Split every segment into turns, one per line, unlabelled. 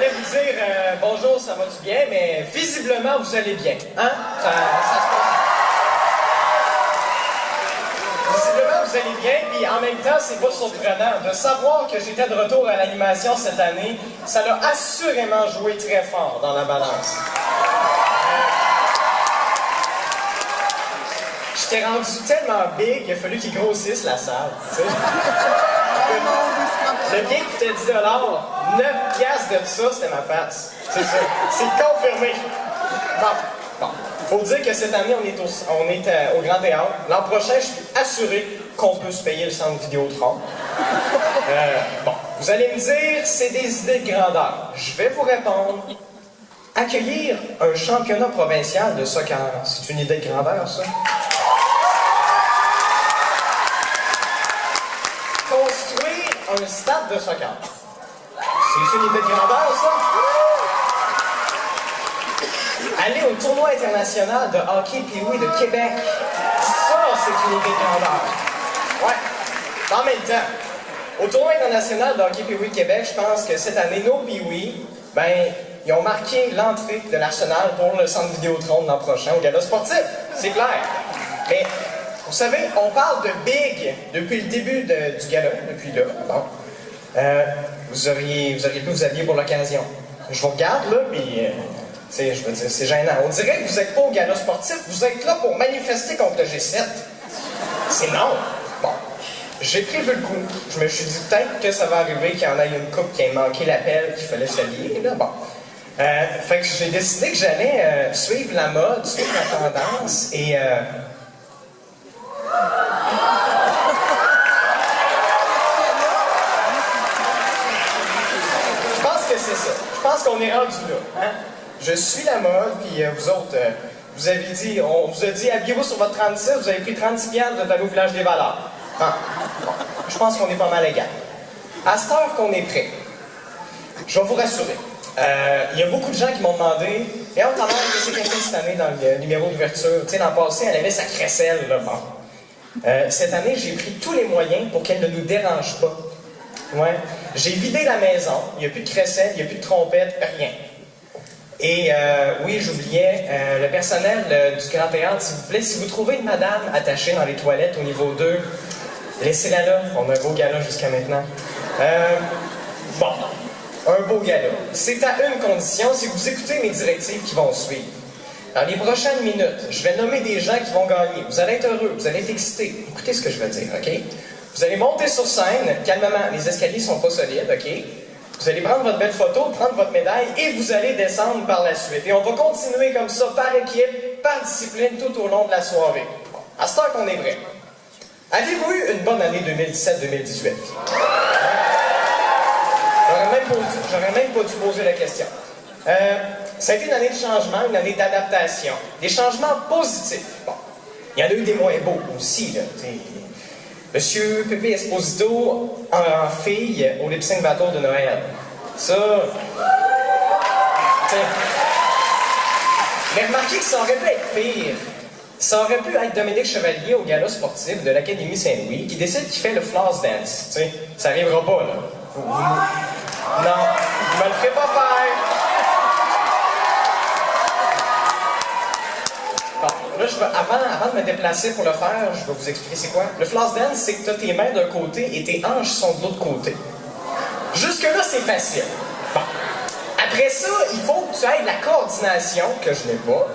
j'allais vous dire bonjour, ça va-tu bien, mais visiblement vous allez bien. Hein? Ça se passe. Visiblement vous allez bien, puis en même temps, c'est pas surprenant. De savoir que j'étais de retour à l'animation cette année, ça l'a assurément joué très fort dans la balance. J'étais rendu tellement big, il a fallu qu'il grossisse la salle. Tu sais. Le bien coûtait 10 $, 9 piastres de ça, c'était ma face. C'est ça. C'est confirmé. Bon. Faut dire que cette année, on est au Grand Théâtre. L'an prochain, je suis assuré qu'on peut se payer le centre Vidéotron. Bon, vous allez me dire, c'est des idées de grandeur. Je vais vous répondre. Accueillir un championnat provincial de soccer, c'est une idée de grandeur, ça? Construire un stade de soccer, c'est une idée de grandeur, ça? Aller au tournoi international de hockey Pee-Wee de Québec, ça, c'est une idée de grandeur. Ouais. En même temps, au tournoi international de hockey Pee-Wee de Québec, je pense que cette année, nos Pee-Wee, ils ont marqué l'entrée de l'Arsenal pour le centre Vidéotron de l'an prochain au gala sportif. C'est clair. Mais, vous savez, on parle de big depuis le début du gala, depuis là. Bon. Vous auriez pu vous habiller pour l'occasion. Je vous regarde, là, puis... je veux dire, c'est gênant. On dirait que vous n'êtes pas au gala sportif, vous êtes là pour manifester contre le G7. C'est non. Bon. J'ai prévu le coup. Je me suis dit peut-être que ça va arriver qu'il y en ait une couple qui ait manqué l'appel, qu'il fallait s'habiller, là. Bon. Fait que j'ai décidé que j'allais suivre la mode, suivre la tendance, et... Je pense que c'est ça. Je pense qu'on est rendu là. Hein? Je suis la mode, puis vous autres, vous avez dit, on vous a dit, habillez-vous sur votre 36, vous avez pris 36 piastres, vous êtes allé au village des valeurs. Hein? Bon, je pense qu'on est pas mal égal. À cette heure qu'on est prêt, je vais vous rassurer. Il y a beaucoup de gens qui m'ont demandé, et on t'en que c'est quelqu'un cette année dans le numéro d'ouverture. Tu sais, l'an passé, elle avait sa crécelle, là, bon. Cette année, j'ai pris tous les moyens pour qu'elle ne nous dérange pas. Ouais. J'ai vidé la maison, il n'y a plus de crécelle, il n'y a plus de trompette, rien. Et oui, j'oubliais, le personnel du Grand Théâtre, s'il vous plaît, si vous trouvez une madame attachée dans les toilettes au niveau 2, laissez-la là, on a un beau gala jusqu'à maintenant. Bon, un beau gala. C'est à une condition, c'est que vous écoutez mes directives qui vont suivre. Dans les prochaines minutes, je vais nommer des gens qui vont gagner. Vous allez être heureux, vous allez être excités. Écoutez ce que je veux dire, OK? Vous allez monter sur scène, calmement, les escaliers sont pas solides, OK? Vous allez prendre votre belle photo, prendre votre médaille et vous allez descendre par la suite. Et on va continuer comme ça, par équipe, par discipline, tout au long de la soirée. Bon, à cette heure qu'on est prêt. Avez-vous eu une bonne année 2017-2018? J'aurais même pas dû poser la question. Ça a été une année de changement, une année d'adaptation. Des changements positifs. Bon, il y en a eu des moins beaux aussi, là. Monsieur Pépé Esposito en fille au lip-sync battle de Noël. Ça... Mais remarquez que ça aurait pu être pire. Ça aurait pu être Dominique Chevalier au gala sportif de l'Académie Saint-Louis qui décide qu'il fait le floss dance. T'sais, ça arrivera pas, là. Non, vous me le ferez pas faire. Bon, là, avant de me déplacer pour le faire, je vais vous expliquer c'est quoi. Le floss dance, c'est que tu as tes mains d'un côté et tes hanches sont de l'autre côté. Jusque-là, c'est facile. Bon. Après ça, il faut que tu aies de la coordination, que je n'ai pas,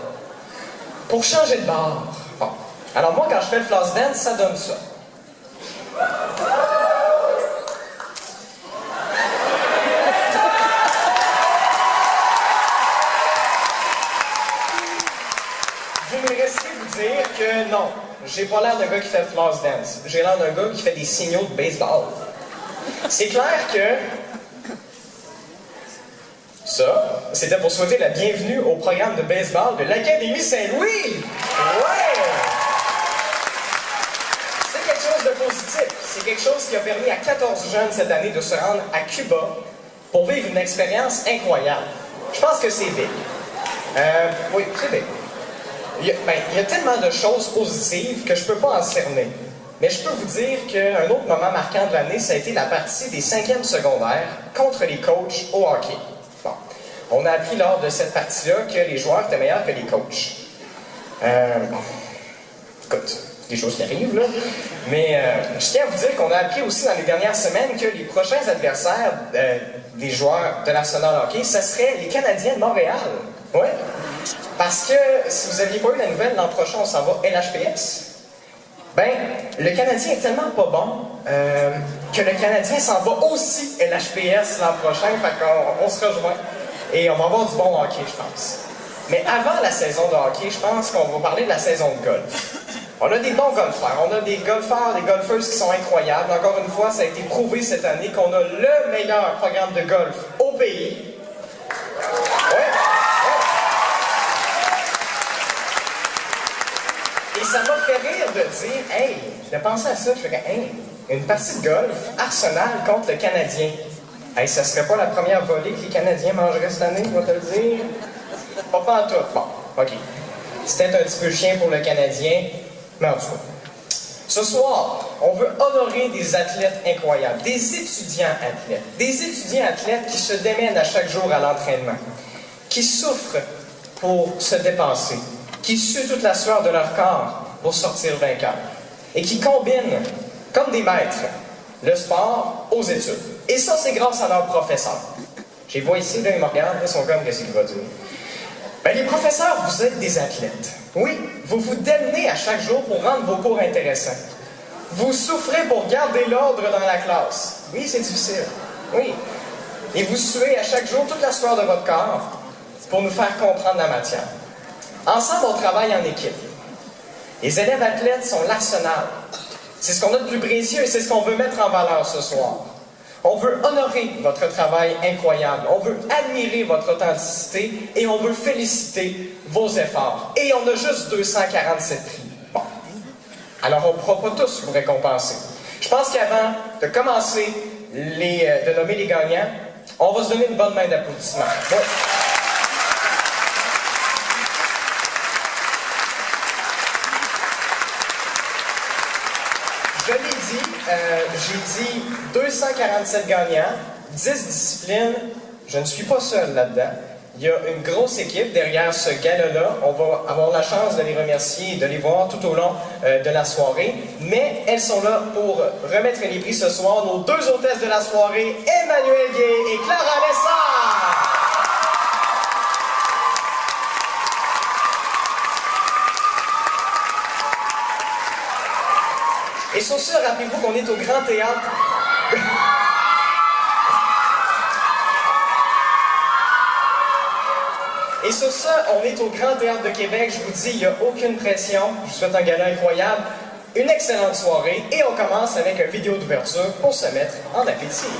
pour changer de barre. Bon. Alors moi, quand je fais le floss dance, ça donne ça. Vous me laisserez vous dire que non, j'ai pas l'air d'un gars qui fait floss dance. J'ai l'air d'un gars qui fait des signaux de baseball. C'est clair que ça, c'était pour souhaiter la bienvenue au programme de baseball de l'Académie Saint-Louis. Ouais! C'est quelque chose de positif. C'est quelque chose qui a permis à 14 jeunes cette année de se rendre à Cuba pour vivre une expérience incroyable. Je pense que c'est big. Oui, c'est big. Il y a tellement de choses positives que je peux pas en cerner. Mais je peux vous dire qu'un autre moment marquant de l'année, ça a été la partie des 5e secondaires contre les coachs au hockey. Bon. on a appris lors de cette partie-là que les joueurs étaient meilleurs que les coachs. Écoute, des choses qui arrivent, là. Mais je tiens à vous dire qu'on a appris aussi dans les dernières semaines que les prochains adversaires des joueurs de l'Arsenal Hockey, ce seraient les Canadiens de Montréal. Ouais. Parce que, si vous n'aviez pas eu la nouvelle, l'an prochain, on s'en va LHPS. Ben, le Canadien est tellement pas bon que le Canadien s'en va aussi LHPS l'an prochain, fait qu'on se rejoint. Et on va avoir du bon hockey, je pense. Mais avant la saison de hockey, je pense qu'on va parler de la saison de golf. On a des bons golfeurs, on a des golfeurs, des golfeuses qui sont incroyables. Encore une fois, ça a été prouvé cette année qu'on a le meilleur programme de golf au pays. Ouais. Et ça m'a fait rire de dire, hey, de penser à ça, je fais, hey, une partie de golf, Arsenal contre le Canadien. Hey, ça serait pas la première volée que les Canadiens mangeraient cette année, je vais te le dire. Pas en tout. Bon, ok. C'était un petit peu chien pour le Canadien, mais en tout cas. Ce soir, on veut honorer des athlètes incroyables, des étudiants athlètes qui se démènent à chaque jour à l'entraînement, qui souffrent pour se dépenser, qui suent toute la sueur de leur corps pour sortir vainqueurs, et qui combinent, comme des maîtres, le sport aux études. Et ça, c'est grâce à leurs professeurs. Je les vois ici, là, ils me regardent, ils sont comme, qu'est-ce qu'il va dire? Ben, les professeurs, vous êtes des athlètes. Oui, vous vous démenez à chaque jour pour rendre vos cours intéressants. Vous souffrez pour garder l'ordre dans la classe. Oui, c'est difficile. Oui. Et vous suez à chaque jour toute la sueur de votre corps pour nous faire comprendre la matière. Ensemble, on travaille en équipe. Les élèves athlètes sont l'arsenal. C'est ce qu'on a de plus précieux et c'est ce qu'on veut mettre en valeur ce soir. On veut honorer votre travail incroyable, on veut admirer votre authenticité et on veut féliciter vos efforts. Et on a juste 247 prix. Bon. Alors on ne pourra pas tous vous récompenser. Je pense qu'avant de commencer de nommer les gagnants, on va se donner une bonne main d'applaudissements. Ouais. Je l'ai dit, j'ai dit 247 gagnants, 10 disciplines. Je ne suis pas seul là-dedans. Il y a une grosse équipe derrière ce gala-là. On va avoir la chance de les remercier et de les voir tout au long de la soirée. Mais elles sont là pour remettre les prix ce soir. Nos deux hôtesses de la soirée, Emmanuelle Gay et Clara Lessard. Et sur ce, rappelez-vous qu'on est au Grand Théâtre. Et sur ce, on est au Grand Théâtre de Québec. Je vous dis, il n'y a aucune pression. Je vous souhaite un gala incroyable, une excellente soirée. Et on commence avec une vidéo d'ouverture pour se mettre en appétit.